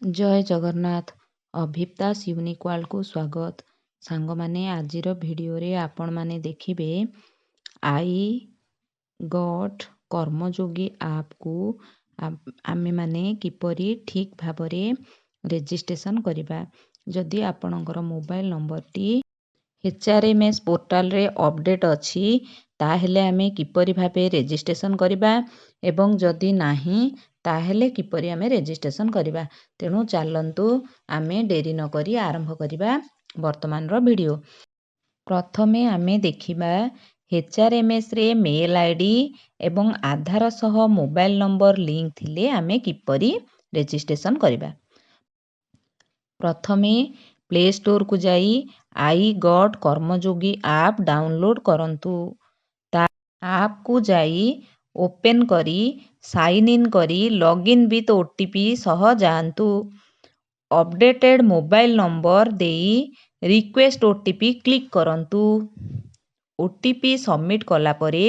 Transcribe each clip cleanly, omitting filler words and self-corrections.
जय Jagannath. अभिप्तास unique world को स्वागत। सांग माने आजिर वीडियो रे आपण माने देखिबे आई गॉट कर्मयोगी ऐप को आमे माने किपरि ठीक भाबरे रेजिस्ट्रेशन करिबा। जदि आपणकर mobile number T HRMS portal रे अपडेट अछि ताहेले आमे किपरि भाबे रेजिस्ट्रेशन करिबा एवं जदि नाही ताहेले किपरि आमे रेजिस्ट्रेशन करिबा। तेणु चलंतु आमे डेरी न करी आरंभ करिबा वर्तमान रो वीडियो। प्रथमे आमे देखिबा HRMS रे मेल आईडी एवं आधार सह मोबाइल नंबर लिंक थिले आमे किपरि रेजिस्ट्रेशन करिबा। प्रथमे प्ले स्टोर को जाई I got Karmayogi app download करंतु। ता ऐप को जाई ओपन करी साइन इन करी लॉगिन विथ ओटीपी सह जांतु। अपडेटेड मोबाइल नंबर देई रिक्वेस्ट ओटीपी क्लिक करंतु। ओटीपी सबमिट कला परे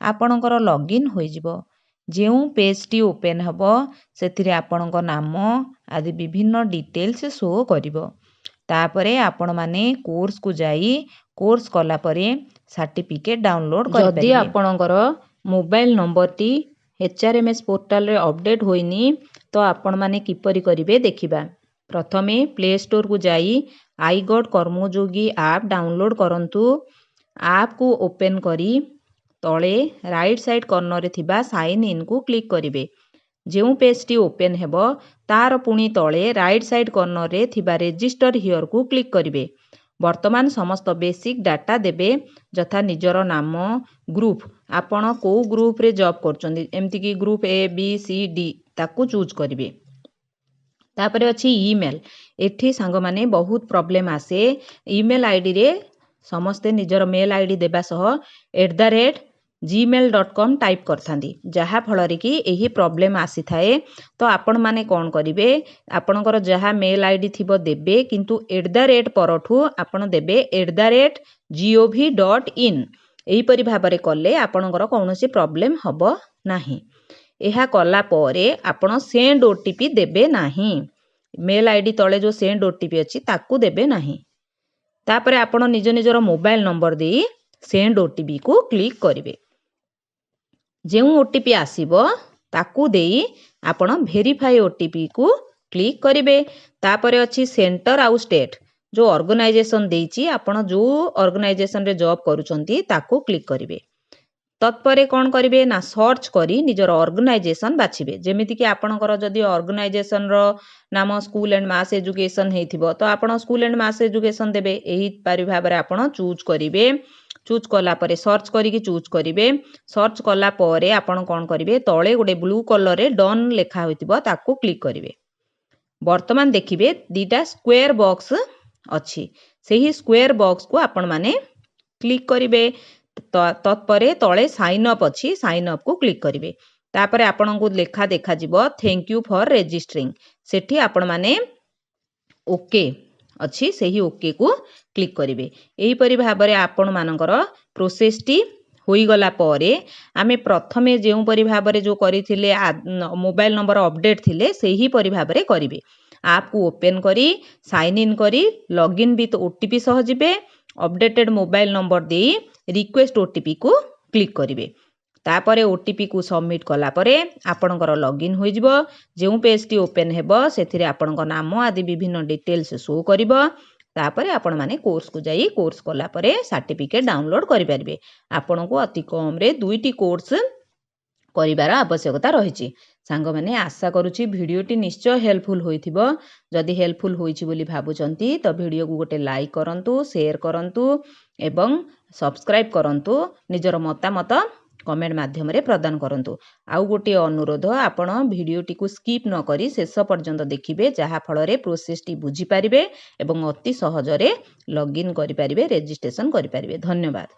आपणकर लॉगिन होई जिवो। जेउ पेज टी ओपन हबो सेथिरे आपणक नाम आदि विभिन्न डिटेल्स शो करिवो। तापरे आपण माने कोर्स को जाई कोर्स कला परे सर्टिफिकेट डाउनलोड करि परिबे। जदि आपणकर mobile number T HRMS portal रे अपडेट होइनी तो आपण माने किपरि करिवे देखिबा। प्रथमे प्ले स्टोर को जाई I got Karmayogi app download करंतु। ऐप को ओपन करी तळे राइट साइड कॉर्नर रे थिबा साइन इन को क्लिक करिवे। जेउ पेज टी ओपन हेबो तार पुणी तळे राइट साइड कॉर्नर रे थिबा रजिस्टर हियर को क्लिक करिवे। वर्तमान समस्त बेसिक डाटा देबे जथा निजर नाम ग्रुप आपण को ग्रुप रे जॉब करचंदी एमति की group A B C D ताकू चूज करिवे। तापरे अछि ईमेल। एठी सांग माने बहुत प्रॉब्लम आसे ईमेल आईडी रे समस्ते निजर मेल आईडी देबा सह @gmail.com टाइप करथांदी जहा फलरे कि एही प्रॉब्लम आसी थाए। तो आपण माने कोन करिवे आपणकर जहा मेल आईडी थिबो देबे किंतु परठू आपण देबे @gov.in एही परि भाबरे कले आपणकर कोनोसी प्रॉब्लम हबो नाही। एहा कला परे आपण सेंड ओटीपी देबे नाही। मेल आईडी तळे जो सेंड ओटीपी अछि ताकू देबे नाही। तापरे आपण निज निजर मोबाइल नंबर देई सेंड ओटीपी को क्लिक करिवे। जेउ ओटीपी आसीबो ताकू देई आपण वेरीफाई ओटीपी को क्लिक करिवे। तापरे अछि सेंटर आउ स्टेट जो ऑर्गेनाइजेशन देइची आपण जो ऑर्गेनाइजेशन रे जॉब करूचंती ताकू क्लिक करिवे। तत्परे कोन करिवे ना सर्च करी निजर ऑर्गेनाइजेशन बाछिबे। जेमिति कि आपणकर जदि ऑर्गेनाइजेशन रो नाम स्कूल एंड मास एजुकेशन हेथिबो तो आपण स्कूल एंड मास एजुकेशन देबे। एही परि भाबरे आपण चूज करिवे। चूज कला परे सर्च करिकि चूज करिवे। सर्च कला परे आपण कोन करिवे तळे गोटे ब्लू कलर रे डन लेखा होइतिबो ताकू क्लिक करिवे। वर्तमान देखिबे दीटा स्क्वायर बॉक्स अछि सेही स्क्वायर बॉक्स को आपण माने क्लिक करिवे। तत्परे तळे साइन अप अछि साइन अप को क्लिक करिवे। तापरे आपण को लेखा देखा जिवो थैंक यू फॉर रजिस्टरिंग सेठी आपण माने ओके अछि सेही ओके को क्लिक करिवे। एही परि भाबरे आपण मानकर प्रोसेस टी होई गला परे आमे प्रथमे जेउ परि भाबरे जो करिथिले मोबाइल नंबर अपडेट थिले सेही परि भाबरे करिवे। ऐप को ओपन करी साइन इन करी लॉगिन विथ ओटीपी सह जिवे। अपडेटेड मोबाइल नंबर देई रिक्वेस्ट ओटीपी को क्लिक करिवे। तापरे ओटीपी को सबमिट कला परे आपणकर लॉगिन होई जिवो। जेउ पेज टी ओपन हेबो सेथिरे आपणकर नाम आदि विभिन्न डिटेल्स शो करिवो। तापरे आपण माने कोर्स को जाई कोर्स कला परे सर्टिफिकेट डाउनलोड करि परिबे। आपण को अति कम रे 2टी कोर्स करिवार आवश्यकता रहिछि। सांग माने आशा करूछि वीडियो टी निश्चय हेल्पफुल होइथिबो। जदि हेल्पफुल होइछि बोली भाबुचंती तो वीडियो को गोटे लाइक करंतु शेयर करंतु एवं सब्सक्राइब करंतु निजर मतामत कमेंट माध्यम रे प्रदान करंतु। आउ गोटे अनुरोध आपण वीडियो टी को स्किप न करी शेष पर्यंत देखिबे जहा फलरे प्रोसेस टी बुझी पारिबे एवं अति सहजरे लॉगिन करि पारिबे रेजिस्ट्रेशन करि पारिबे। धन्यवाद।